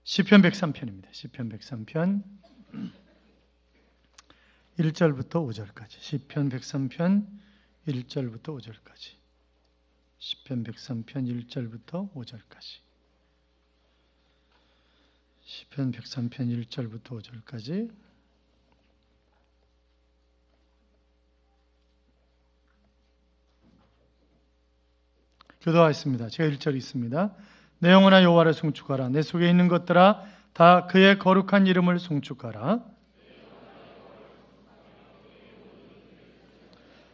시편 103편입니다. 시편 103편 1절부터 5절까지. 시편 103편 1절부터 5절까지. 시편 103편 1절부터 5절까지. 시편 103편 1절부터 5절까지. 교도하겠습니다. 제가 1절 있습니다. 내 영혼아 여호와를 송축하라. 내 속에 있는 것들아 다 그의 거룩한 이름을 송축하라.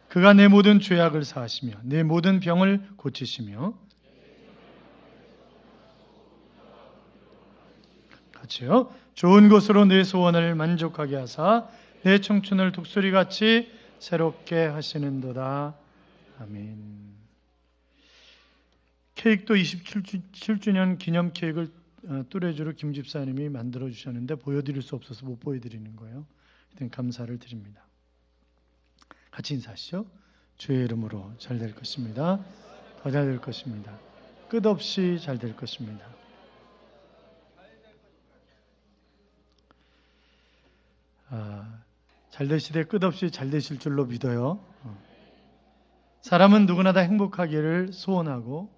그가 내 모든 죄악을 사하시며 내 모든 병을 고치시며, 같이요. 좋은 것으로 내 소원을 만족하게 하사 내 청춘을 독수리같이 새롭게 하시는도다. 아멘. 케이크도 27주년 기념 케이크를 뚜레쥬르 김 집사님이 만들어 주셨는데 보여드릴 수 없어서 못 보여드리는 거예요. 하여튼 감사를 드립니다. 같이 인사하시죠. 주의 이름으로 잘 될 것입니다. 더 잘 될 것입니다. 끝없이 잘 될 것입니다. 잘 되시되 끝없이 잘 되실 줄로 믿어요. 사람은 누구나 다 행복하기를 소원하고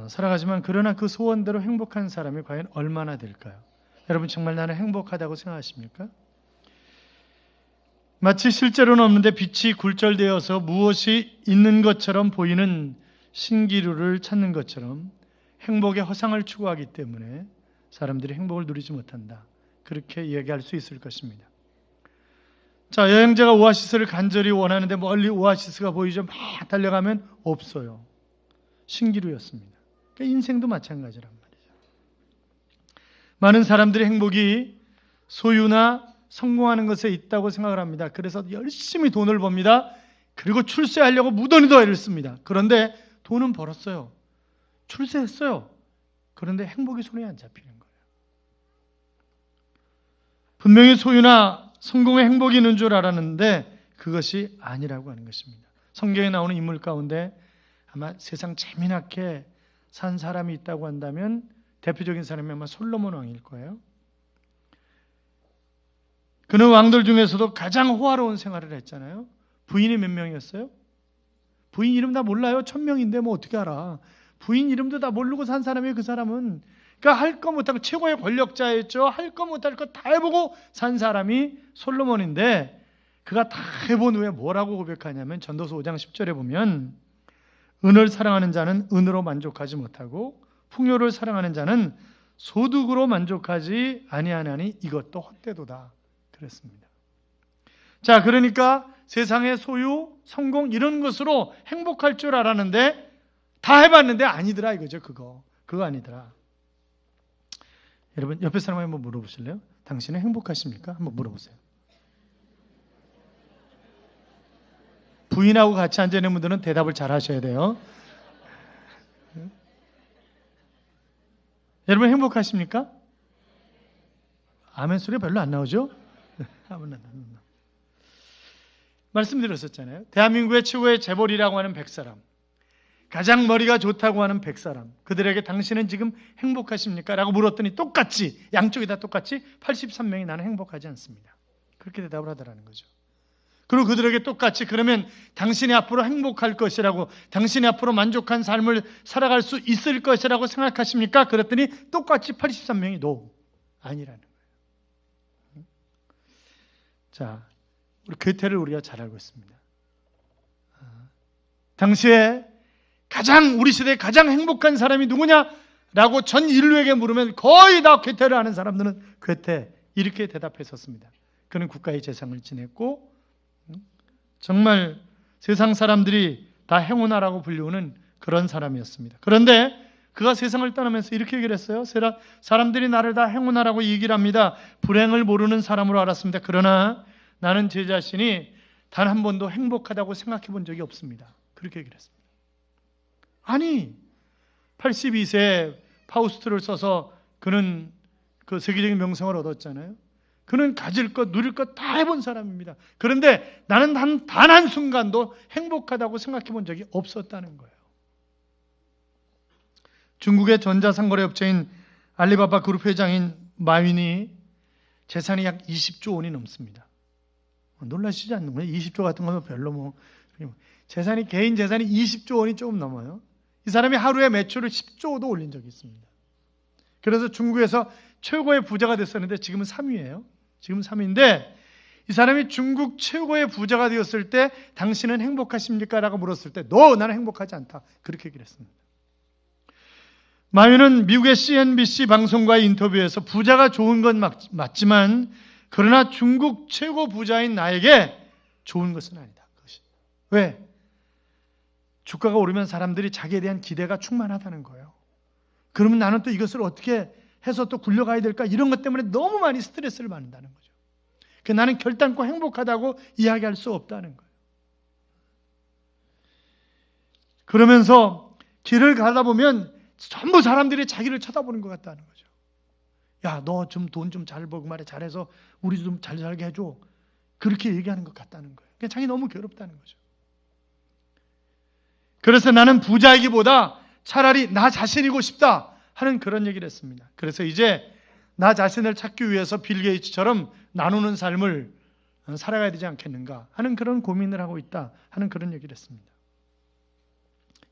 살아가지만, 그러나 그 소원대로 행복한 사람이 과연 얼마나 될까요? 여러분 정말 나는 행복하다고 생각하십니까? 마치 실제로는 없는데 빛이 굴절되어서 무엇이 있는 것처럼 보이는 신기루를 찾는 것처럼 행복의 허상을 추구하기 때문에 사람들이 행복을 누리지 못한다. 그렇게 이야기할 수 있을 것입니다. 자, 여행자가 오아시스를 간절히 원하는데 멀리 오아시스가 보이죠. 막 달려가면 없어요. 신기루였습니다. 그러니까 인생도 마찬가지란 말이죠. 많은 사람들이 행복이 소유나 성공하는 것에 있다고 생각을 합니다. 그래서 열심히 돈을 법니다. 그리고 출세하려고 무던히도 애를 씁니다. 그런데 돈은 벌었어요. 출세했어요. 그런데 행복이 손에 안 잡히는 거예요. 분명히 소유나 성공의 행복이 있는 줄 알았는데 그것이 아니라고 하는 것입니다. 성경에 나오는 인물 가운데 아마 세상 재미나게 산 사람이 있다고 한다면 대표적인 사람이 아마 솔로몬 왕일 거예요. 그는 왕들 중에서도 가장 호화로운 생활을 했잖아요. 부인이 몇 명이었어요? 부인 이름 다 몰라요? 1000명인데 뭐 어떻게 알아? 부인 이름도 다 모르고 산 사람이에요. 그 사람은. 그러니까 할 거 못하고 최고의 권력자였죠. 할 거 못할 거 다 해보고 산 사람이 솔로몬인데, 그가 다 해본 후에 뭐라고 고백하냐면 전도서 5장 10절에 보면, 은을 사랑하는 자는 은으로 만족하지 못하고 풍요를 사랑하는 자는 소득으로 만족하지 아니하나니 이것도 헛되도다 그랬습니다. 자, 그러니까 세상의 소유, 성공 이런 것으로 행복할 줄 알았는데 다 해봤는데 아니더라 이거죠. 그거 아니더라. 여러분 옆에 사람에게 한번 물어보실래요? 당신은 행복하십니까? 한번 물어보세요. 부인하고 같이 앉아있는 분들은 대답을 잘 하셔야 돼요. 여러분 행복하십니까? 아멘 소리가 별로 안 나오죠? 말씀드렸었잖아요. 대한민국의 최고의 재벌이라고 하는 100사람, 가장 머리가 좋다고 하는 100사람, 그들에게 당신은 지금 행복하십니까? 라고 물었더니 똑같이, 양쪽이 다 똑같이 83명이 나는 행복하지 않습니다. 그렇게 대답을 하더라는 거죠. 그리고 그들에게 똑같이 그러면 당신이 앞으로 행복할 것이라고, 당신이 앞으로 만족한 삶을 살아갈 수 있을 것이라고 생각하십니까? 그랬더니 똑같이 83명이 no, 아니라는 거예요. 자, 우리 괴테를 우리가 잘 알고 있습니다. 당시에 우리 시대에 가장 행복한 사람이 누구냐라고 전 인류에게 물으면 거의 다 괴테를 아는 사람들은 괴테 이렇게 대답했었습니다. 그는 국가의 재상을 지냈고 정말 세상 사람들이 다 행운아라고 불리우는 그런 사람이었습니다. 그런데 그가 세상을 떠나면서 이렇게 얘기를 했어요. 사람들이 나를 다 행운아라고 얘기를 합니다. 불행을 모르는 사람으로 알았습니다. 그러나 나는 제 자신이 단 한 번도 행복하다고 생각해 본 적이 없습니다. 그렇게 얘기를 했습니다. 아니 82세에 파우스트를 써서 그는 그 세계적인 명성을 얻었잖아요. 그는 가질 것, 누릴 것 다 해본 사람입니다. 그런데 나는 단 한순간도 행복하다고 생각해 본 적이 없었다는 거예요. 중국의 전자상거래 업체인 알리바바 그룹 회장인 마윈이 재산이 약 20조 원이 넘습니다. 놀라시지 않는 거예요? 20조 같은 거면 별로 재산이, 개인 재산이 20조 원이 조금 넘어요. 이 사람이 하루에 매출을 10조도 올린 적이 있습니다. 그래서 중국에서 최고의 부자가 됐었는데 지금은 3위예요. 지금 3위인데 이 사람이 중국 최고의 부자가 되었을 때 당신은 행복하십니까? 라고 물었을 때 나는 행복하지 않다. 그렇게 얘기를 했습니다. 마윈은 미국의 CNBC 방송과의 인터뷰에서 부자가 좋은 건 맞지만 그러나 중국 최고 부자인 나에게 좋은 것은 아니다. 그것이. 왜? 주가가 오르면 사람들이 자기에 대한 기대가 충만하다는 거예요. 그러면 나는 또 이것을 어떻게 해서 또 굴려가야 될까? 이런 것 때문에 너무 많이 스트레스를 받는다는 거죠. 나는 결단코 행복하다고 이야기할 수 없다는 거예요. 그러면서 길을 가다 보면 전부 사람들이 자기를 쳐다보는 것 같다는 거죠. 야, 너 좀 돈 좀 잘 벌고 말해, 잘해서 우리 좀 잘 살게 해줘. 그렇게 얘기하는 것 같다는 거예요. 자기 너무 괴롭다는 거죠. 그래서 나는 부자이기보다 차라리 나 자신이고 싶다 하는 그런 얘기를 했습니다. 그래서 이제 나 자신을 찾기 위해서 빌 게이츠처럼 나누는 삶을 살아가야 되지 않겠는가 하는 그런 고민을 하고 있다 하는 그런 얘기를 했습니다.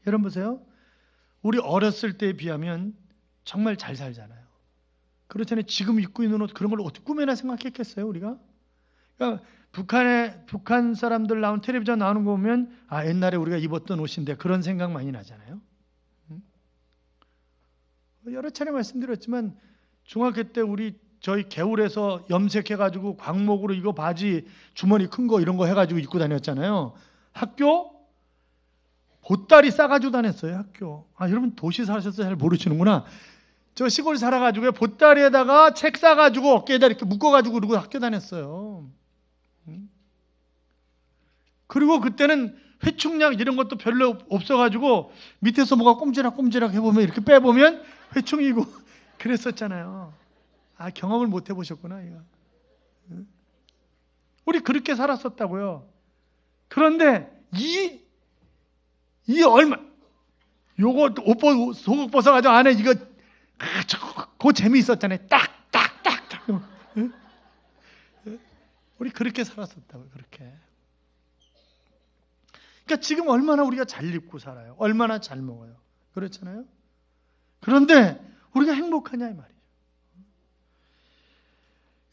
여러분 보세요. 우리 어렸을 때에 비하면 정말 잘 살잖아요. 그렇잖아요. 지금 입고 있는 옷 그런 걸 어떻게 꿈에나 생각했겠어요, 우리가? 그러니까 북한 사람들 나온 텔레비전 나오는 거 보면 옛날에 우리가 입었던 옷인데 그런 생각 많이 나잖아요. 여러 차례 말씀드렸지만 중학교 때 저희 개울에서 염색해가지고 광목으로 이거 바지 주머니 큰 거 이런 거 해가지고 입고 다녔잖아요. 학교 보따리 싸가지고 다녔어요. 학교. 여러분 도시 사셔서 잘 모르시는구나. 저 시골 살아가지고 보따리에다가 책 싸가지고 어깨에다 이렇게 묶어가지고 그러고 학교 다녔어요. 그리고 그때는 회충약 이런 것도 별로 없어가지고 밑에서 뭐가 꼼지락꼼지락 해보면 이렇게 빼보면 회충이고 그랬었잖아요. 경험을 못 해보셨구나. 이거. 우리 그렇게 살았었다고요. 그런데 이 얼마 요거 옷 속옷 벗어가지고 안에 이거 그 재미있었잖아요. 딱딱딱. 우리 그렇게 살았었다고요. 그렇게. 그러니까 지금 얼마나 우리가 잘 입고 살아요. 얼마나 잘 먹어요. 그렇잖아요. 그런데 우리가 행복하냐 이 말이에요.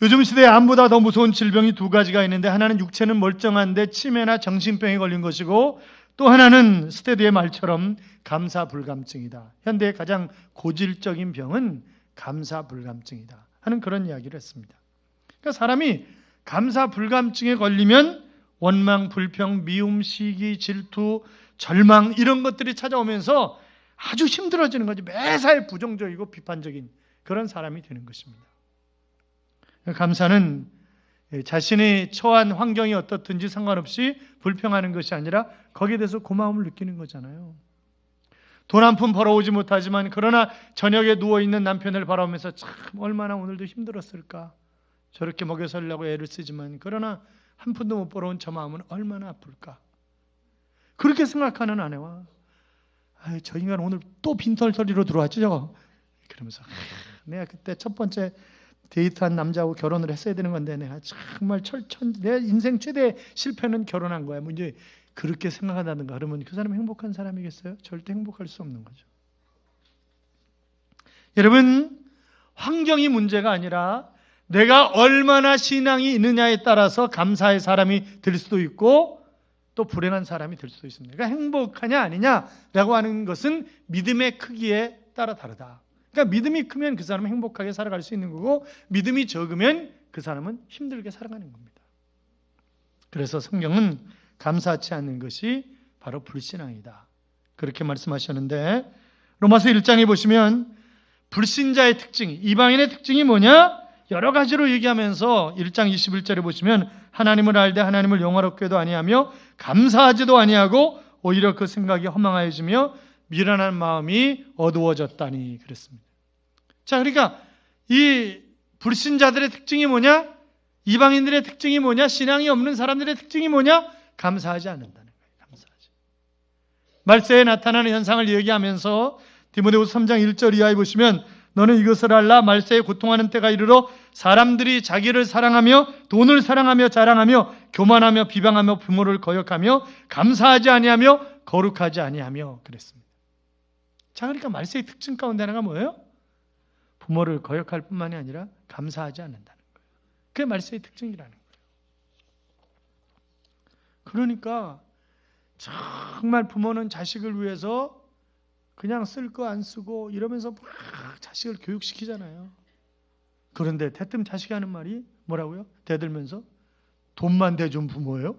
요즘 시대에 암보다 더 무서운 질병이 두 가지가 있는데 하나는 육체는 멀쩡한데 치매나 정신병에 걸린 것이고 또 하나는 스테디의 말처럼 감사불감증이다. 현대의 가장 고질적인 병은 감사불감증이다 하는 그런 이야기를 했습니다. 그러니까 사람이 감사불감증에 걸리면 원망, 불평, 미움, 시기, 질투, 절망 이런 것들이 찾아오면서 아주 힘들어지는 거지. 매사에 부정적이고 비판적인 그런 사람이 되는 것입니다. 감사는 자신이 처한 환경이 어떻든지 상관없이 불평하는 것이 아니라 거기에 대해서 고마움을 느끼는 거잖아요. 돈 한 푼 벌어오지 못하지만 그러나 저녁에 누워있는 남편을 바라보면서 참 얼마나 오늘도 힘들었을까. 저렇게 먹여 살려고 애를 쓰지만 그러나 한 푼도 못 벌어온 저 마음은 얼마나 아플까. 그렇게 생각하는 아내와 저 인간 오늘 또 빈털터리로 들어왔지 저거. 그러면서 내가 그때 첫 번째 데이트한 남자하고 결혼을 했어야 되는 건데 내가 정말 내 인생 최대 실패는 결혼한 거야. 뭐 이제 그렇게 생각한다든가 그러면 그 사람이 행복한 사람이겠어요? 절대 행복할 수 없는 거죠. 여러분, 환경이 문제가 아니라 내가 얼마나 신앙이 있느냐에 따라서 감사의 사람이 될 수도 있고 또 불행한 사람이 될 수도 있습니다. 그러니까 행복하냐 아니냐라고 하는 것은 믿음의 크기에 따라 다르다. 그러니까 믿음이 크면 그 사람은 행복하게 살아갈 수 있는 거고 믿음이 적으면 그 사람은 힘들게 살아가는 겁니다. 그래서 성경은 감사하지 않는 것이 바로 불신앙이다. 그렇게 말씀하셨는데 로마서 1장에 보시면 불신자의 특징, 이방인의 특징이 뭐냐? 여러 가지로 얘기하면서 1장 21절에 보시면 하나님을 알되 하나님을 영화롭게도 아니하며 감사하지도 아니하고 오히려 그 생각이 허망하여지며 미련한 마음이 어두워졌다니 그랬습니다. 자, 그러니까 이 불신자들의 특징이 뭐냐? 이방인들의 특징이 뭐냐? 신앙이 없는 사람들의 특징이 뭐냐? 감사하지 않는다는 거예요. 감사하지. 말세에 나타나는 현상을 얘기하면서 디모데후서 3장 1절 이하에 보시면 너는 이것을 알라. 말세에 고통하는 때가 이르러 사람들이 자기를 사랑하며 돈을 사랑하며 자랑하며 교만하며 비방하며 부모를 거역하며 감사하지 아니하며 거룩하지 아니하며 그랬습니다. 자, 그러니까 말세의 특징 가운데 하나가 뭐예요? 부모를 거역할 뿐만이 아니라 감사하지 않는다는 거예요. 그게 말세의 특징이라는 거예요. 그러니까 정말 부모는 자식을 위해서 그냥 쓸 거 안 쓰고 이러면서 막 자식을 교육시키잖아요. 그런데 대뜸 자식이 하는 말이 뭐라고요? 대들면서 돈만 대준 부모예요?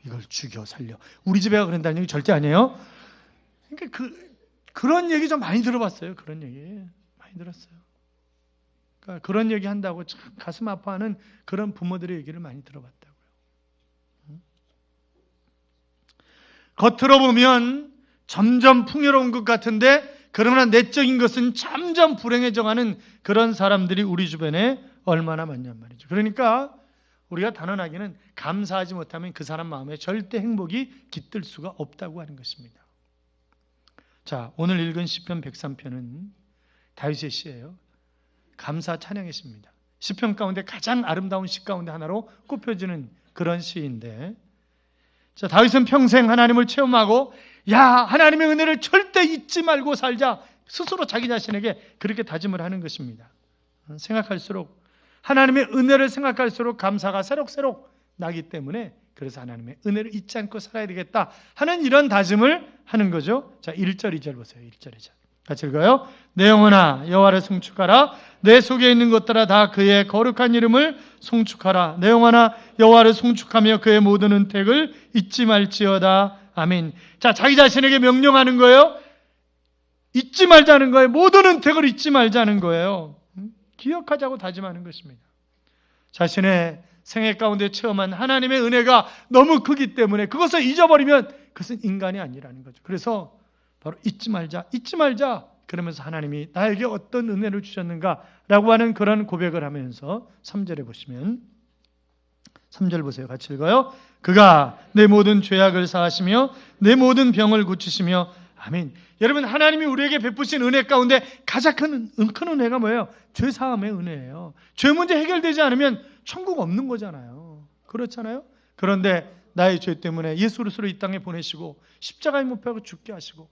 이걸 죽여 살려. 우리 집애가 그런다는 얘기 절대 아니에요. 그러니까 그런 얘기 좀 많이 들어봤어요. 그런 얘기 많이 들었어요. 그러니까 그런 얘기 한다고 참 가슴 아파하는 그런 부모들의 얘기를 많이 들어봤다고요. 겉으로 보면 점점 풍요로운 것 같은데 그러나 내적인 것은 점점 불행해져가는 그런 사람들이 우리 주변에 얼마나 많냔 말이죠. 그러니까 우리가 단언하기는 감사하지 못하면 그 사람 마음에 절대 행복이 깃들 수가 없다고 하는 것입니다. 자, 오늘 읽은 시편 103편은 다윗의 시예요. 감사 찬양의 시입니다. 시편 가운데 가장 아름다운 시 가운데 하나로 꼽혀지는 그런 시인데, 자, 다윗은 평생 하나님을 체험하고 하나님의 은혜를 절대 잊지 말고 살자 스스로 자기 자신에게 그렇게 다짐을 하는 것입니다. 생각할수록 하나님의 은혜를 생각할수록 감사가 새록새록 나기 때문에 그래서 하나님의 은혜를 잊지 않고 살아야 되겠다 하는 이런 다짐을 하는 거죠. 자, 1절 2절 보세요. 1절 2절 같이 읽어요. 내 영혼아 여호와를 송축하라. 내 속에 있는 것들아 다 그의 거룩한 이름을 송축하라. 내 영혼아 여호와를 송축하며 그의 모든 은택을 잊지 말지어다. 아멘. 자, 자기 자신에게 명령하는 거예요. 잊지 말자는 거예요. 모든 은택을 잊지 말자는 거예요. 기억하자고 다짐하는 것입니다. 자신의 생애 가운데 체험한 하나님의 은혜가 너무 크기 때문에 그것을 잊어버리면 그것은 인간이 아니라는 거죠. 그래서 바로 잊지 말자 그러면서 하나님이 나에게 어떤 은혜를 주셨는가라고 하는 그런 고백을 하면서 3절에 보시면 3절 보세요. 같이 읽어요. 그가 내 모든 죄악을 사하시며 내 모든 병을 고치시며 아멘. 여러분, 하나님이 우리에게 베푸신 은혜 가운데 가장 큰 은혜가 뭐예요? 죄 사함의 은혜예요. 죄 문제 해결되지 않으면 천국 없는 거잖아요. 그렇잖아요. 그런데 나의 죄 때문에 예수 그리스도를 이 땅에 보내시고 십자가에 못 박아 죽게 하시고,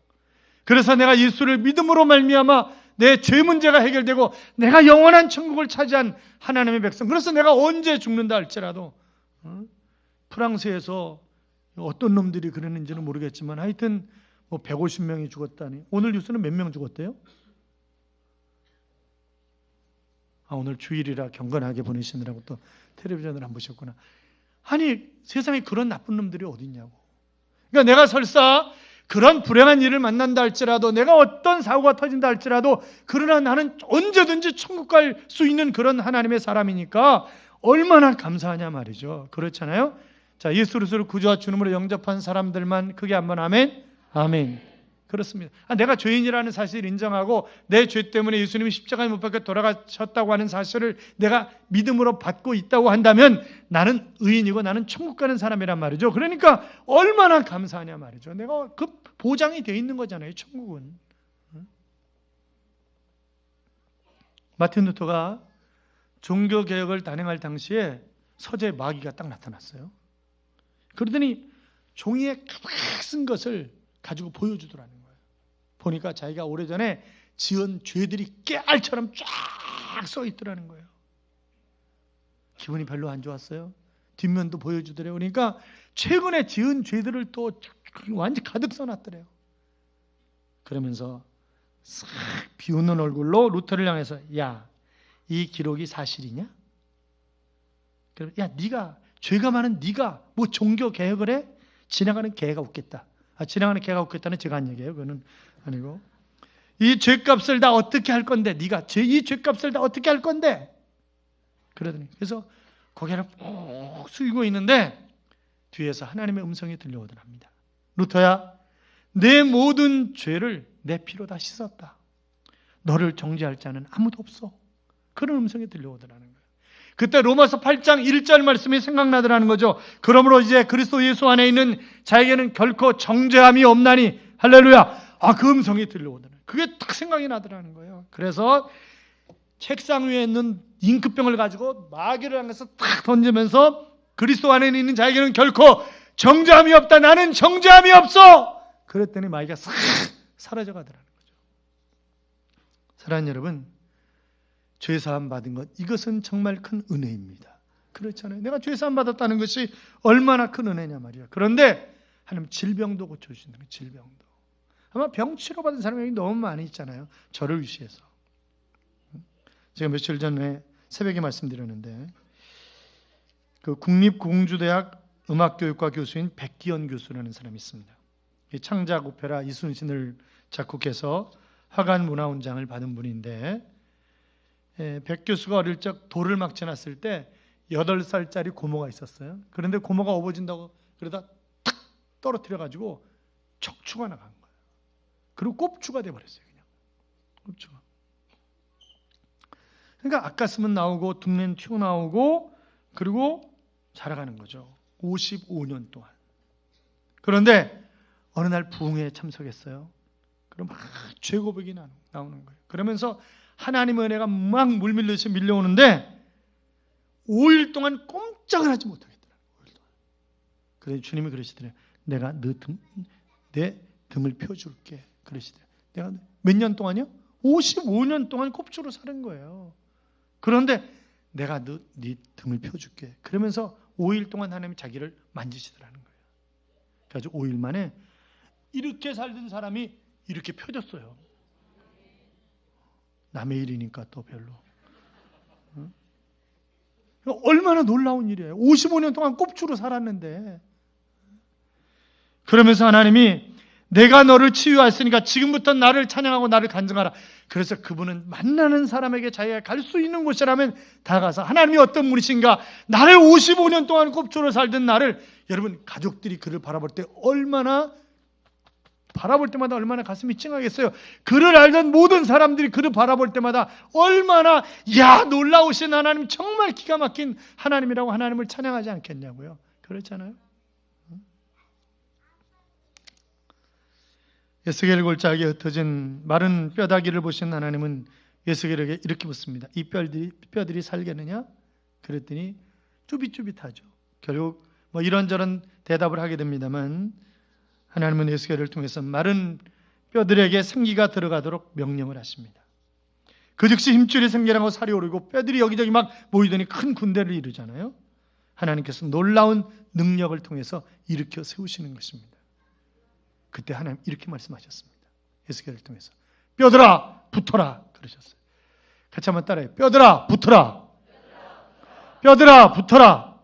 그래서 내가 예수를 믿음으로 말미암아 내 죄 문제가 해결되고 내가 영원한 천국을 차지한 하나님의 백성. 그래서 내가 언제 죽는다 할지라도 프랑스에서 어떤 놈들이 그러는지는 모르겠지만 하여튼 150명이 죽었다니. 오늘 뉴스는 몇 명 죽었대요? 오늘 주일이라 경건하게 보내시느라고 또 텔레비전을 안 보셨구나. 아니, 세상에 그런 나쁜 놈들이 어디 있냐고. 그러니까 내가 설사 그런 불행한 일을 만난다 할지라도, 내가 어떤 사고가 터진다 할지라도, 그러나 나는 언제든지 천국 갈 수 있는 그런 하나님의 사람이니까 얼마나 감사하냐 말이죠. 그렇잖아요. 자, 예수 그리스도를 구주와 주님으로 영접한 사람들만 크게 한번 아멘. 아멘. 그렇습니다. 내가 죄인이라는 사실을 인정하고 내 죄 때문에 예수님이 십자가에 못 박혀 돌아가셨다고 하는 사실을 내가 믿음으로 받고 있다고 한다면 나는 의인이고 나는 천국 가는 사람이란 말이죠. 그러니까 얼마나 감사하냐 말이죠. 내가 그 보장이 되어 있는 거잖아요, 천국은. 마틴 루터가 종교개혁을 단행할 당시에 서재에 마귀가 딱 나타났어요. 그러더니 종이에 가득 쓴 것을 가지고 보여주더라는 거예요. 보니까 자기가 오래전에 지은 죄들이 깨알처럼 쫙 써 있더라는 거예요. 기분이 별로 안 좋았어요. 뒷면도 보여주더래요. 그러니까 최근에 지은 죄들을 또 완전히 가득 써놨더래요. 그러면서 싹 비웃는 얼굴로 루터를 향해서 야, 이 기록이 사실이냐? 그럼 야, 네가 죄가 많은 네가 뭐 종교 개혁을 해? 지나가는 개가 웃겠다. 지나가는 개가 웃겠다는 제가 한 얘기예요. 그거는 아니고, 이 죄값을 다 어떻게 할 건데? 네가 이 죄값을 다 어떻게 할 건데? 그러더니 그래서 고개를 푹 숙이고 있는데 뒤에서 하나님의 음성이 들려오더랍니다. 루터야, 내 모든 죄를 내 피로 다 씻었다. 너를 정죄할 자는 아무도 없어. 그런 음성이 들려오더라는 거예요. 그때 로마서 8장 1절 말씀이 생각나더라는 거죠. 그러므로 이제 그리스도 예수 안에 있는 자에게는 결코 정죄함이 없나니. 할렐루야. 그 음성이 들려오더라는 거예요. 그게 딱 생각이 나더라는 거예요. 그래서 책상 위에 있는 잉크병을 가지고 마귀를 향해서 탁 던지면서 그리스도 안에 있는 자에게는 결코 정죄함이 없다. 나는 정죄함이 없어. 그랬더니 마귀가 싹 사라져 가더라는 거죠. 사랑하는 여러분, 죄사함 받은 것, 이것은 정말 큰 은혜입니다. 그렇잖아요. 내가 죄사함 받았다는 것이 얼마나 큰 은혜냐 말이야. 그런데 하나님 질병도 고쳐주신다는 거예요. 질병도. 아마 병 치료받은 사람이 너무 많이 있잖아요. 저를 위시해서. 제가 며칠 전에 새벽에 말씀드렸는데 그 국립공주대학 음악교육과 교수인 백기현 교수라는 사람이 있습니다. 창작 오페라 이순신을 작곡해서 화관 문화훈장을 받은 분인데 백 교수가 어릴 적 돌을 막 지났을 때 8살짜리 고모가 있었어요. 그런데 고모가 업어진다고 그러다 탁 떨어뜨려가지고 척추가 나간 거예요. 그리고 꼽추가 돼버렸어요. 그냥 꼽추가. 그러니까 아까스면 나오고 둥면 튀어나오고 그리고 자라가는 거죠. 55년 동안. 그런데 어느 날 부흥회에 참석했어요. 그럼 막 죄고백이 나오는 거예요. 그러면서 하나님의 은혜가 막 물밀듯이 밀려오는데 5일 동안 꼼짝을 하지 못하겠더라고요. 5일 동안. 그래서 주님이 그러시더래요. 내가 내 등을 펴줄게. 그러시더래요. 내가 몇 년 동안요? 55년 동안 꼽주로 사는 거예요. 그런데 내가 네 등을 펴줄게. 그러면서 5일 동안 하나님이 자기를 만지시더라는 거예요. 그래서 5일 만에 이렇게 살던 사람이 이렇게 펴졌어요. 남의 일이니까 또 별로. 얼마나 놀라운 일이에요. 55년 동안 꼽주로 살았는데. 그러면서 하나님이 내가 너를 치유했으니까 지금부터 나를 찬양하고 나를 간증하라. 그래서 그분은 만나는 사람에게 자기가 갈 수 있는 곳이라면 다가가서 하나님이 어떤 분이신가, 나를 55년 동안 꼽주로 살던 나를, 여러분 가족들이 그를 바라볼 때 바라볼 때마다 얼마나 가슴이 찡하겠어요. 그를 알던 모든 사람들이 그를 바라볼 때마다 얼마나 놀라우신 하나님, 정말 기가 막힌 하나님이라고 하나님을 찬양하지 않겠냐고요. 그렇잖아요. 에스겔 골짜기에 흩어진 마른 뼈다귀를 보신 하나님은 에스겔에게 이렇게 묻습니다. 이 뼈들이 살겠느냐? 그랬더니 쭈빗쭈빗하죠. 결국 이런저런 대답을 하게 됩니다만 하나님은 에스겔을 통해서 마른 뼈들에게 생기가 들어가도록 명령을 하십니다. 그 즉시 힘줄이 생겨나고 살이 오르고 뼈들이 여기저기 막 모이더니 큰 군대를 이루잖아요. 하나님께서 놀라운 능력을 통해서 일으켜 세우시는 것입니다. 그때 하나님 이렇게 말씀하셨습니다. 에스겔을 통해서 뼈들아 붙어라 그러셨어요. 같이 한번 따라해요. 뼈들아 붙어라. 뼈들아 붙어라.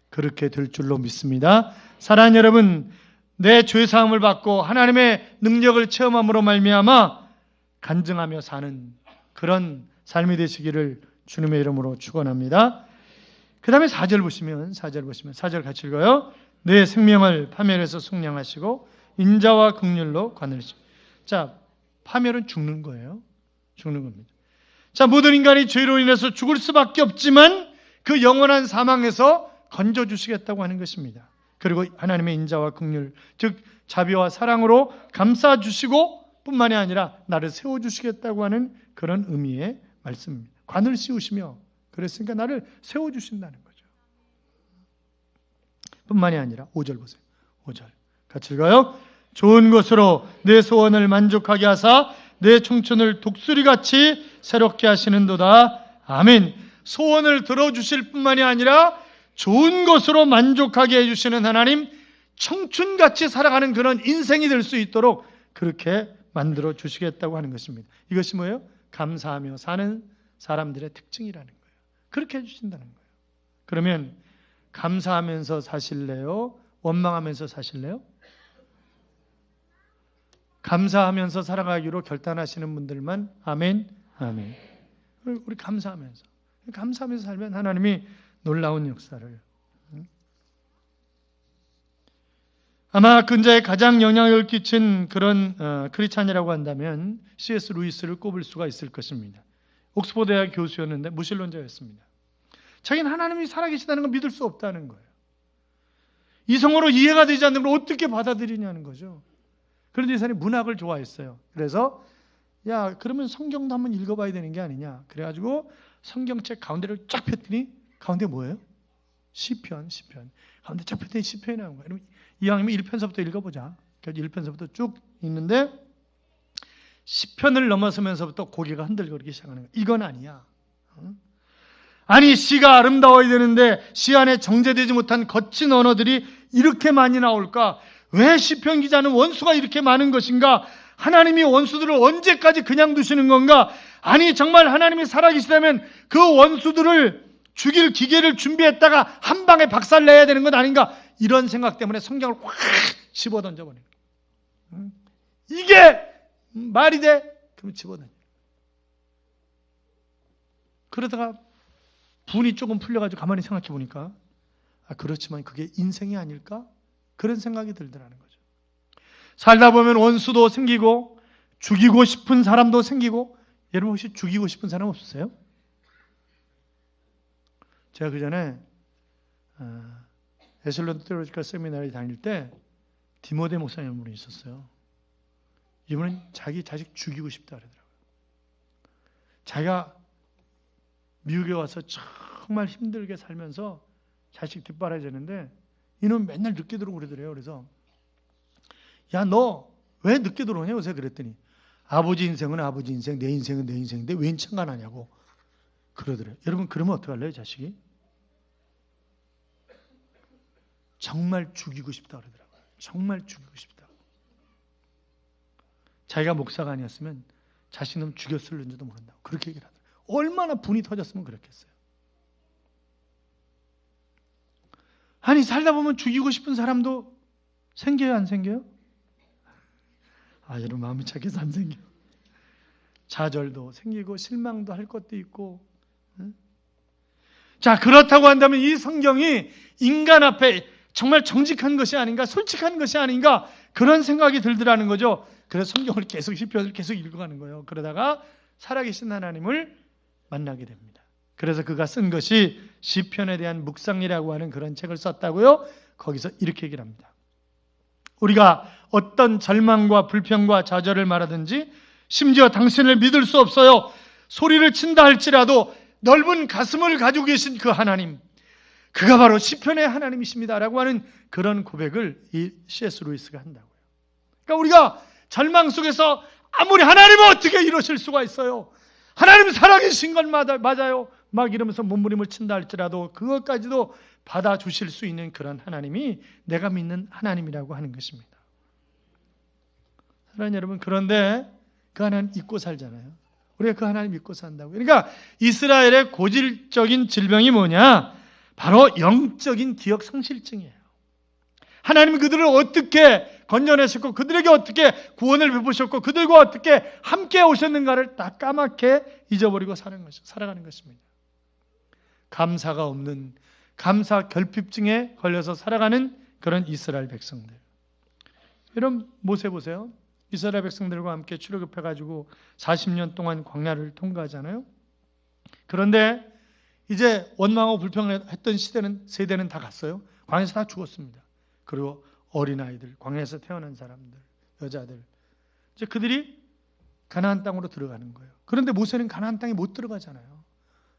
그렇게 될 줄로 믿습니다. 사랑하는 여러분, 내 죄사함을 받고 하나님의 능력을 체험함으로 말미암아 간증하며 사는 그런 삶이 되시기를 주님의 이름으로 축원합니다. 그 다음에 4절 보시면 4절 같이 읽어요. 내 생명을 파멸해서 속량하시고 인자와 긍휼로 관하시고. 자, 파멸은 죽는 거예요. 죽는 겁니다. 자, 모든 인간이 죄로 인해서 죽을 수밖에 없지만 그 영원한 사망에서 건져주시겠다고 하는 것입니다. 그리고 하나님의 인자와 긍휼, 즉 자비와 사랑으로 감싸주시고 뿐만이 아니라 나를 세워주시겠다고 하는 그런 의미의 말씀입니다. 관을 씌우시며 그랬으니까 나를 세워주신다는 거죠. 뿐만이 아니라 5절 보세요. 5절 같이 읽어요. 좋은 것으로 내 소원을 만족하게 하사 내 청춘을 독수리같이 새롭게 하시는도다. 아멘. 소원을 들어주실 뿐만이 아니라 좋은 것으로 만족하게 해주시는 하나님, 청춘같이 살아가는 그런 인생이 될 수 있도록 그렇게 만들어 주시겠다고 하는 것입니다. 이것이 뭐예요? 감사하며 사는 사람들의 특징이라는 거예요. 그렇게 해주신다는 거예요. 그러면 감사하면서 사실래요? 원망하면서 사실래요? 감사하면서 살아가기로 결단하시는 분들만 아멘, 아멘. 우리 감사하면서 살면 하나님이 놀라운 역사를. 아마 근자에 가장 영향을 끼친 그런 크리스찬이라고 한다면 C.S. 루이스를 꼽을 수가 있을 것입니다. 옥스퍼드 대학 교수였는데 무신론자였습니다. 자기는 하나님이 살아계시다는 걸 믿을 수 없다는 거예요. 이성으로 이해가 되지 않는 걸 어떻게 받아들이냐는 거죠. 그런데 이 사람이 문학을 좋아했어요. 그래서 야, 그러면 성경도 한번 읽어봐야 되는 게 아니냐. 그래가지고 성경책 가운데를 쫙 폈더니 가운데 뭐예요? 시편. 가운데 쫙 폈더니 시편이 나온 거예요. 그럼 이왕이면 1편서부터 읽어보자. 그래서 1편서부터 쭉 읽는데 시편을 넘어서면서부터 고개가 흔들거리기 시작하는 거예요. 이건 아니야. 아니, 시가 아름다워야 되는데 시 안에 정제되지 못한 거친 언어들이 이렇게 많이 나올까? 왜 시편 기자는 원수가 이렇게 많은 것인가? 하나님이 원수들을 언제까지 그냥 두시는 건가? 아니, 정말 하나님이 살아계시다면 그 원수들을 죽일 기계를 준비했다가 한 방에 박살내야 되는 것 아닌가? 이런 생각 때문에 성경을 확 집어던져버리는 거예요. 이게 말이 돼? 그러면 집어던져. 그러다가 분이 조금 풀려가지고 가만히 생각해 보니까 그렇지만 그게 인생이 아닐까? 그런 생각이 들더라는 거죠. 살다 보면 원수도 생기고 죽이고 싶은 사람도 생기고. 여러분 혹시 죽이고 싶은 사람 없으세요? 제가 그 전에 에슬론 테올로지컬 세미나를 다닐 때 디모데 목사님 분이 있었어요. 이분은 자기 자식 죽이고 싶다 그러더라고요. 자기가 미국에 와서 정말 힘들게 살면서 자식 뒷바라지 되는데 이놈 맨날 늦게 들어오고 그러더래요. 그래서 야, 너 왜 늦게 들어오냐 요새 그랬더니 아버지 인생은 아버지 인생, 내 인생은 내 인생인데 웬 상관하냐고 그러더래요. 여러분 그러면 어떡할래요 자식이? 정말 죽이고 싶다 그러더라고요. 정말 죽이고 싶다. 자기가 목사가 아니었으면 자신은 죽였을는지도 모른다고 그렇게 얘기를 하더라고요. 얼마나 분이 터졌으면 그렇겠어요. 아니, 살다 보면 죽이고 싶은 사람도 생겨요, 안 생겨요? 여러분 마음이 착해서 안 생겨요. 좌절도 생기고 실망도 할 것도 있고. 자, 그렇다고 한다면 이 성경이 인간 앞에 정말 정직한 것이 아닌가, 솔직한 것이 아닌가, 그런 생각이 들더라는 거죠. 그래서 성경을 계속 시편을 계속 읽어가는 거예요. 그러다가 살아계신 하나님을 만나게 됩니다. 그래서 그가 쓴 것이 시편에 대한 묵상이라고 하는 그런 책을 썼다고요. 거기서 이렇게 얘기를 합니다. 우리가 어떤 절망과 불평과 좌절을 말하든지 심지어 당신을 믿을 수 없어요. 소리를 친다 할지라도 넓은 가슴을 가지고 계신 그 하나님, 그가 바로 시편의 하나님이십니다 라고 하는 그런 고백을 이 C.S. 루이스가 한다고요. 그러니까 우리가 절망 속에서 아무리 하나님은 어떻게 이러실 수가 있어요? 하나님 살아계신 건 맞아요. 막 이러면서 몸부림을 친다 할지라도 그것까지도 받아주실 수 있는 그런 하나님이 내가 믿는 하나님이라고 하는 것입니다. 사랑하는 여러분, 그런데 그 하나님 잊고 살잖아요. 우리가 그 하나님 믿고 산다고요. 그러니까 이스라엘의 고질적인 질병이 뭐냐? 바로 영적인 기억 상실증이에요. 하나님이 그들을 어떻게 건져내셨고 그들에게 어떻게 구원을 베푸셨고 그들과 어떻게 함께 오셨는가를 다 까맣게 잊어버리고 살아가는 것입니다. 감사가 없는 감사 결핍증에 걸려서 살아가는 그런 이스라엘 백성들. 여러분 모세 보세요. 이스라엘 백성들과 함께 출애굽해가지고 40년 동안 광야를 통과하잖아요. 그런데 이제 원망하고 불평했던 세대는 다 갔어요. 광야에서 다 죽었습니다. 그리고 어린아이들, 광야에서 태어난 사람들, 여자들, 이제 그들이 가나안 땅으로 들어가는 거예요. 그런데 모세는 가나안 땅에 못 들어가잖아요.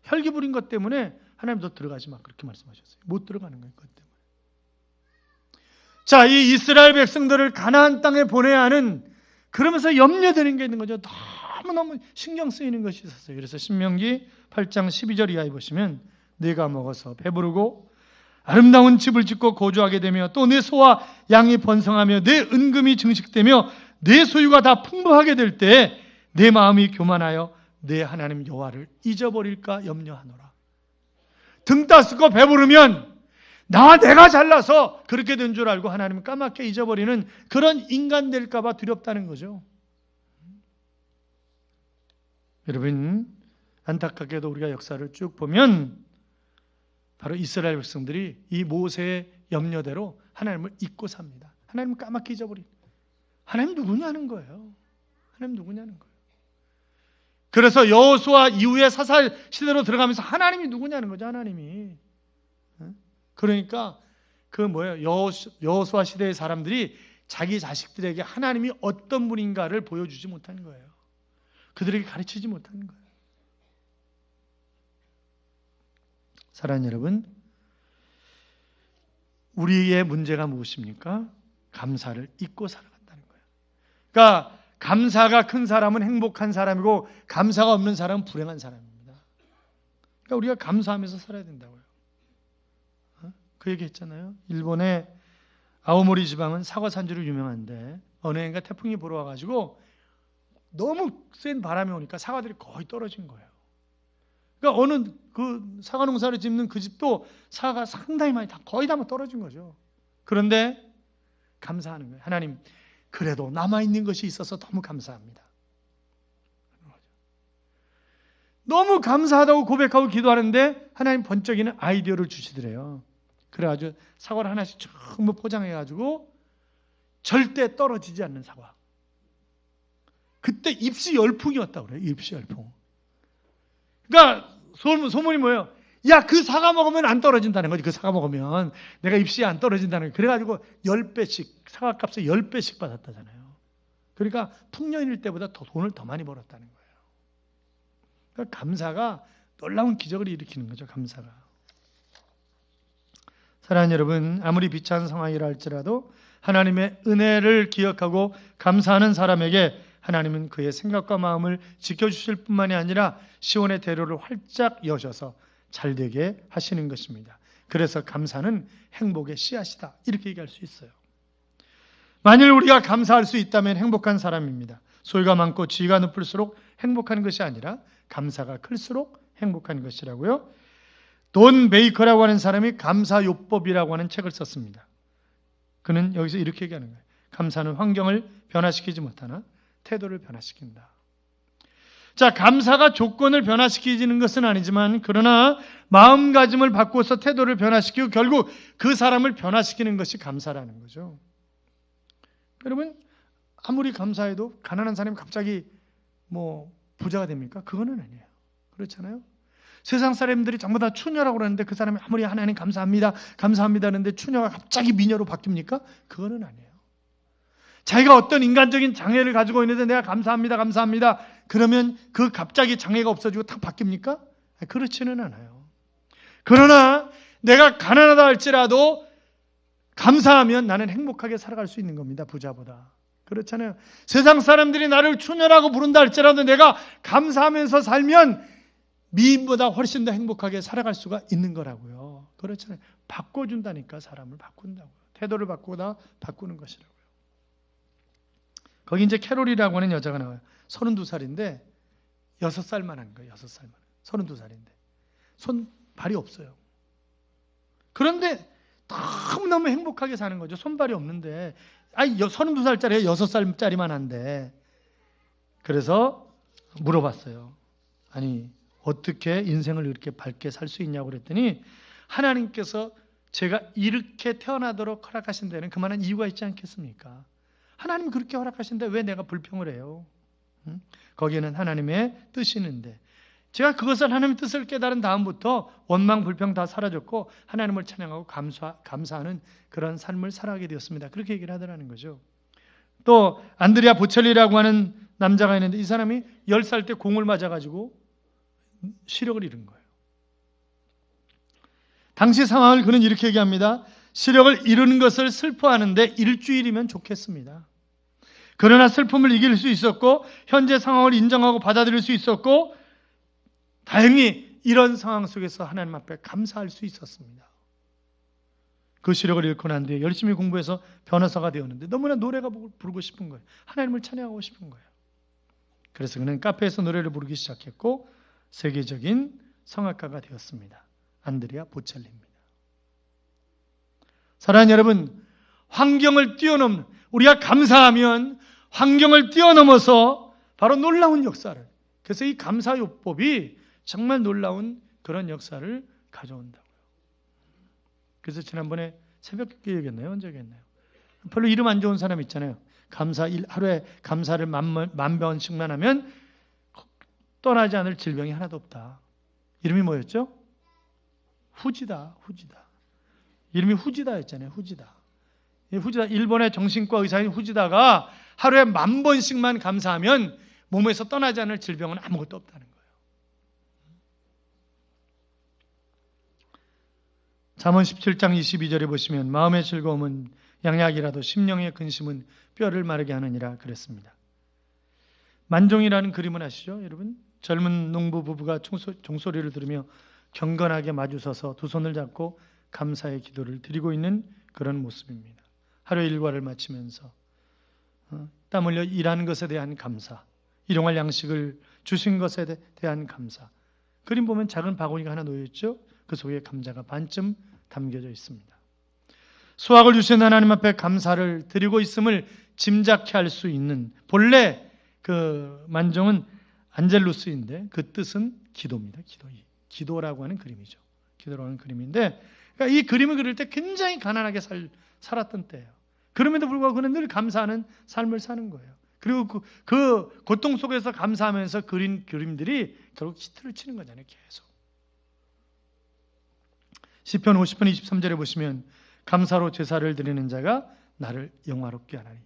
혈기 부린 것 때문에 하나님 너 들어가지 마 그렇게 말씀하셨어요. 못 들어가는 거예요. 그것 때문에. 자, 이 이스라엘 백성들을 가나안 땅에 보내야 하는, 그러면서 염려되는 게 있는 거죠. 너무너무 신경 쓰이는 것이 있었어요. 그래서 신명기 8장 12절 이하에 보시면 네가 먹어서 배부르고 아름다운 집을 짓고 거주하게 되며 또 내 소와 양이 번성하며 내 은금이 증식되며 내 소유가 다 풍부하게 될 때 내 마음이 교만하여 내 하나님 여호와를 잊어버릴까 염려하노라. 등 따스고 배부르면 내가 잘나서 그렇게 된 줄 알고 하나님을 까맣게 잊어버리는 그런 인간 될까 봐 두렵다는 거죠. 여러분, 안타깝게도 우리가 역사를 쭉 보면 바로 이스라엘 백성들이 이 모세의 염려대로 하나님을 잊고 삽니다. 하나님을 까맣게 잊어버린. 하나님 누구냐는 거예요. 하나님 누구냐는 거예요. 그래서 여호수아 이후에 사살 시대로 들어가면서 하나님이 누구냐는 거죠. 하나님이. 그러니까 여호수아 시대의 사람들이 자기 자식들에게 하나님이 어떤 분인가를 보여주지 못하는 거예요. 그들에게 가르치지 못하는 거예요. 사랑하는 여러분, 우리의 문제가 무엇입니까? 감사를 잊고 살아간다는 거예요. 그러니까 감사가 큰 사람은 행복한 사람이고 감사가 없는 사람은 불행한 사람입니다. 그러니까 우리가 감사하면서 살아야 된다고요. 그 얘기 했잖아요. 일본의 아오모리 지방은 사과 산지로 유명한데 어느 해인가 태풍이 불어와가지고 너무 센 바람이 오니까 사과들이 거의 떨어진 거예요. 그러니까 어느 그 사과 농사를 짓는 그 집도 사과가 상당히 많이 거의 다 떨어진 거죠. 그런데 감사하는 거예요. 하나님, 그래도 남아있는 것이 있어서 너무 감사합니다. 너무 감사하다고 고백하고 기도하는데 하나님 번쩍이는 아이디어를 주시더래요. 그래가지고 사과를 하나씩 전부 포장해가지고 절대 떨어지지 않는 사과. 그때 입시 열풍이었다고 그래요. 입시 열풍. 그러니까 소문이 뭐예요? 야, 그 사과 먹으면 안 떨어진다는 거지. 그 사과 먹으면 내가 입시에 안 떨어진다는 거예요. 그래가지고 10배씩 사과값을 10배씩 받았다잖아요. 그러니까 풍년일 때보다 돈을 더 많이 벌었다는 거예요. 그러니까 감사가 놀라운 기적을 일으키는 거죠. 감사가. 사랑하는 여러분, 아무리 비참한 상황이라 할지라도 하나님의 은혜를 기억하고 감사하는 사람에게 하나님은 그의 생각과 마음을 지켜주실 뿐만이 아니라 시온의 대로를 활짝 여셔서 잘되게 하시는 것입니다. 그래서 감사는 행복의 씨앗이다, 이렇게 얘기할 수 있어요. 만일 우리가 감사할 수 있다면 행복한 사람입니다. 소유가 많고 지위가 높을수록 행복한 것이 아니라 감사가 클수록 행복한 것이라고요. 돈 베이커라고 하는 사람이 감사요법이라고 하는 책을 썼습니다. 그는 여기서 이렇게 얘기하는 거예요. 감사는 환경을 변화시키지 못하나 태도를 변화시킨다. 자, 감사가 조건을 변화시키는 것은 아니지만 그러나 마음가짐을 바꿔서 태도를 변화시키고 결국 그 사람을 변화시키는 것이 감사라는 거죠. 여러분, 아무리 감사해도 가난한 사람이 갑자기 부자가 됩니까? 그거는 아니에요. 그렇잖아요. 세상 사람들이 전부 다 추녀라고 그러는데 그 사람이 아무리 하나님 감사합니다, 감사합니다 하는데 추녀가 갑자기 미녀로 바뀝니까? 그거는 아니에요. 자기가 어떤 인간적인 장애를 가지고 있는데 내가 감사합니다, 감사합니다 그러면 그 갑자기 장애가 없어지고 탁 바뀝니까? 그렇지는 않아요. 그러나 내가 가난하다 할지라도 감사하면 나는 행복하게 살아갈 수 있는 겁니다. 부자보다. 그렇잖아요. 세상 사람들이 나를 추녀라고 부른다 할지라도 내가 감사하면서 살면 미인보다 훨씬 더 행복하게 살아갈 수가 있는 거라고요. 그렇잖아요. 바꿔준다니까. 사람을 바꾼다고요. 태도를 바꾸는 것이라고요. 거기 이제 캐롤이라고 하는 여자가 나와요. 32살인데 6살만 한 거예요. 6살만. 32살인데 손발이 없어요. 그런데 너무너무 행복하게 사는 거죠. 손발이 없는데 32살짜리가 6살짜리만 한데. 그래서 물어봤어요. 아니, 어떻게 인생을 이렇게 밝게 살 수 있냐고 그랬더니 하나님께서 제가 이렇게 태어나도록 허락하신 데는 그만한 이유가 있지 않겠습니까? 하나님이 그렇게 허락하신데 왜 내가 불평을 해요? 거기에는 하나님의 뜻이 있는데 제가 그것을 하나님의 뜻을 깨달은 다음부터 원망, 불평 다 사라졌고 하나님을 찬양하고 감사하는 그런 삶을 살아가게 되었습니다. 그렇게 얘기를 하더라는 거죠. 또 안드레아 보첼리라고 하는 남자가 있는데 이 사람이 10살 때 공을 맞아가지고 시력을 잃은 거예요. 당시 상황을 그는 이렇게 얘기합니다. 시력을 잃은 것을 슬퍼하는데 일주일이면 좋겠습니다. 그러나 슬픔을 이길 수 있었고 현재 상황을 인정하고 받아들일 수 있었고 다행히 이런 상황 속에서 하나님 앞에 감사할 수 있었습니다. 그 시력을 잃고 난 뒤에 열심히 공부해서 변호사가 되었는데 너무나 노래가 부르고 싶은 거예요. 하나님을 찬양하고 싶은 거예요. 그래서 그는 카페에서 노래를 부르기 시작했고 세계적인 성악가가 되었습니다. 안드레아 보첼리입니다. 사랑하는 여러분, 환경을 뛰어넘는, 우리가 감사하면 환경을 뛰어넘어서 바로 놀라운 역사를, 그래서 이 감사요법이 정말 놀라운 그런 역사를 가져온다고요. 그래서 지난번에 새벽에 얘기했나요? 언제 얘기했나요? 별로 이름 안 좋은 사람 있잖아요. 하루에 감사를 만 번씩만 하면 떠나지 않을 질병이 하나도 없다. 이름이 뭐였죠? 후지다. 이름이 후지다였잖아요. 후지다. 일본의 정신과 의사인 후지다가 하루에 10,000번씩만 감사하면 몸에서 떠나지 않을 질병은 아무것도 없다는 거예요. 잠언 17장 22절에 보시면 마음의 즐거움은 양약이라도 심령의 근심은 뼈를 마르게 하느니라 그랬습니다. 만종이라는 그림은 아시죠, 여러분? 젊은 농부 부부가 종소리를 들으며 경건하게 마주서서 두 손을 잡고 감사의 기도를 드리고 있는 그런 모습입니다. 하루의 일과를 마치면서 땀 흘려 일하는 것에 대한 감사, 일용할 양식을 주신 것에 대한 감사. 그림 보면 작은 바구니가 하나 놓여있죠. 그 속에 감자가 반쯤 담겨져 있습니다. 수확을 주신 하나님 앞에 감사를 드리고 있음을 짐작케 할 수 있는, 본래 그 만종은 안젤루스인데 그 뜻은 기도입니다. 기도라고 하는 그림이죠. 기도라고 하는 그림인데, 그러니까 이 그림을 그릴 때 굉장히 가난하게 살았던 때예요. 그럼에도 불구하고 그는 늘 감사하는 삶을 사는 거예요. 그리고 그 고통 속에서 감사하면서 그린 그림들이 결국 히트를 치는 거잖아요. 계속. 시편 50편 23절에 보시면 감사로 제사를 드리는 자가 나를 영화롭게 하나니.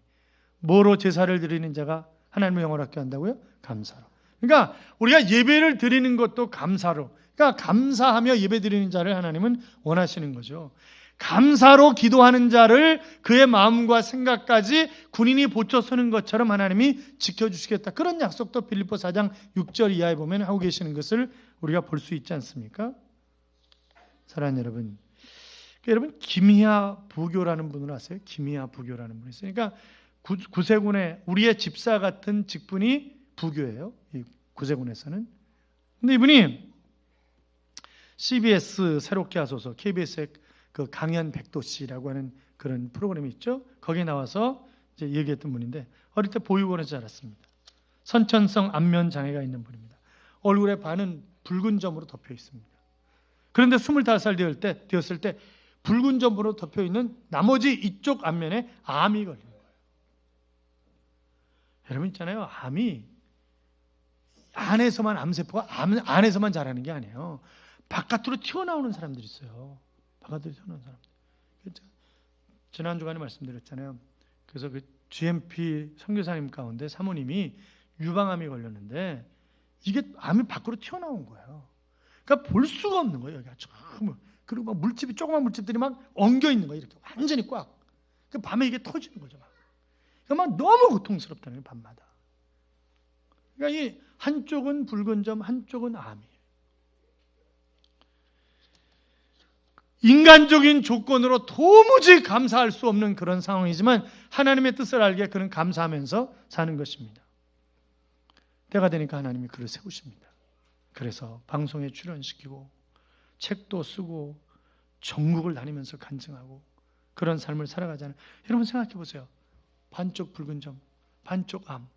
뭐로 제사를 드리는 자가 하나님을 영화롭게 한다고요? 감사로. 그러니까 우리가 예배를 드리는 것도 감사로. 그러니까 감사하며 예배 드리는 자를 하나님은 원하시는 거죠. 감사로 기도하는 자를 그의 마음과 생각까지 군인이 보쳐 서는 것처럼 하나님이 지켜주시겠다. 그런 약속도 빌립보 4장 6절 이하에 보면 하고 계시는 것을 우리가 볼 수 있지 않습니까? 사랑하는 여러분, 여러분 김희아 부교라는 분을 아세요? 김희아 부교라는 분이 있어요. 그러니까 구세군의 우리의 집사 같은 직분이 부교예요. 이 구세군에서는. 근데 이분이 CBS 새롭게 하소서, KBS의 그 강연 백도씨라고 하는 그런 프로그램이 있죠. 거기에 나와서 이제 얘기했던 분인데 어릴 때 보육원에서 자랐습니다. 선천성 안면 장애가 있는 분입니다. 얼굴의 반은 붉은 점으로 덮여 있습니다. 그런데 25살 되었을 때 붉은 점으로 덮여 있는 나머지 이쪽 안면에 암이 걸린 거예요. 여러분 있잖아요. 암이 안에서만 암세포가 안에서만 자라는 게 아니에요. 바깥으로 튀어나오는 사람들이 있어요. 바깥으로 튀어나오는 사람들. 지난 주간에 말씀드렸잖아요. 그래서 그 GMP 선교사님 가운데 사모님이 유방암이 걸렸는데 이게 암이 밖으로 튀어나온 거예요. 그러니까 볼 수가 없는 거예요. 여기가 그리고 막 물집이 조그만 물집들이 막 엉겨 있는 거예요. 이렇게 완전히 꽉. 그 밤에 이게 터지는 거죠. 막 너무 고통스럽다는 거예요. 밤마다. 그러니까 이 한쪽은 붉은 점, 한쪽은 암이에요. 인간적인 조건으로 도무지 감사할 수 없는 그런 상황이지만 하나님의 뜻을 알게 그는 감사하면서 사는 것입니다. 때가 되니까 하나님이 그를 세우십니다. 그래서 방송에 출연시키고 책도 쓰고 전국을 다니면서 간증하고 그런 삶을 살아가잖아요. 여러분 생각해 보세요. 반쪽 붉은 점, 반쪽 암.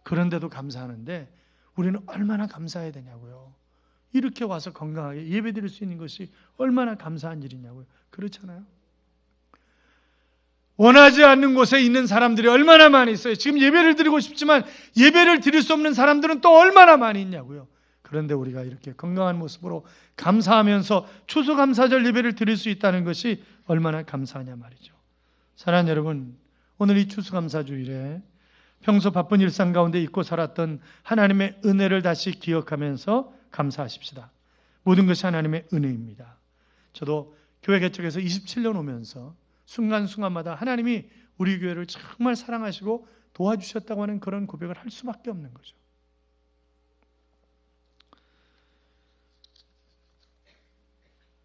그런데도 감사하는데 우리는 얼마나 감사해야 되냐고요. 이렇게 와서 건강하게 예배드릴 수 있는 것이 얼마나 감사한 일이냐고요. 그렇잖아요. 원하지 않는 곳에 있는 사람들이 얼마나 많이 있어요. 지금 예배를 드리고 싶지만 예배를 드릴 수 없는 사람들은 또 얼마나 많이 있냐고요. 그런데 우리가 이렇게 건강한 모습으로 감사하면서 추수감사절 예배를 드릴 수 있다는 것이 얼마나 감사하냐 말이죠. 사랑하는 여러분, 오늘 이 추수감사주일에 평소 바쁜 일상 가운데 잊고 살았던 하나님의 은혜를 다시 기억하면서 감사하십시다. 모든 것이 하나님의 은혜입니다. 저도 교회 개척해서 27년 오면서 순간순간마다 하나님이 우리 교회를 정말 사랑하시고 도와주셨다고 하는 그런 고백을 할 수밖에 없는 거죠.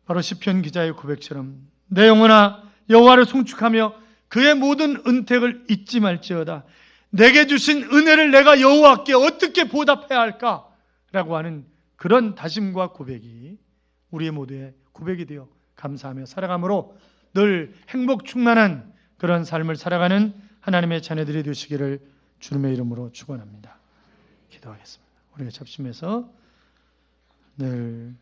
바로 시편 기자의 고백처럼 내 영혼아 여호와를 송축하며 그의 모든 은택을 잊지 말지어다. 내게 주신 은혜를 내가 여호와께 어떻게 보답해야 할까? 라고 하는 그런 다짐과 고백이 우리의 모두의 고백이 되어 감사하며 살아감으로 늘 행복 충만한 그런 삶을 살아가는 하나님의 자녀들이 되시기를 주님의 이름으로 축원합니다. 기도하겠습니다. 우리가 잡심해서 늘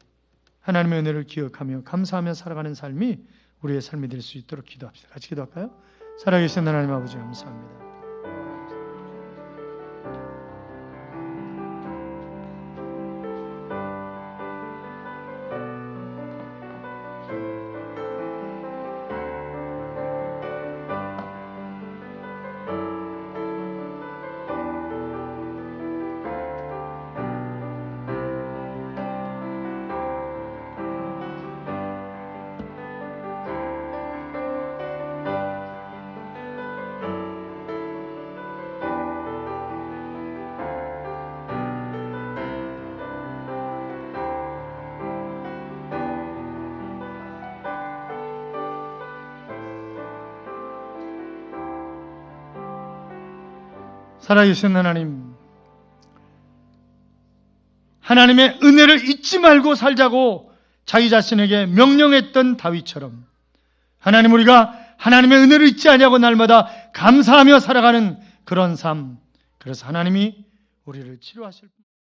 하나님의 은혜를 기억하며 감사하며 살아가는 삶이 우리의 삶이 될 수 있도록 기도합시다. 같이 기도할까요? 살아계신 하나님 아버지 감사합니다. 살아계신 하나님, 하나님의 은혜를 잊지 말고 살자고 자기 자신에게 명령했던 다윗처럼 하나님, 우리가 하나님의 은혜를 잊지 아니하고 날마다 감사하며 살아가는 그런 삶, 그래서 하나님이 우리를 치료하실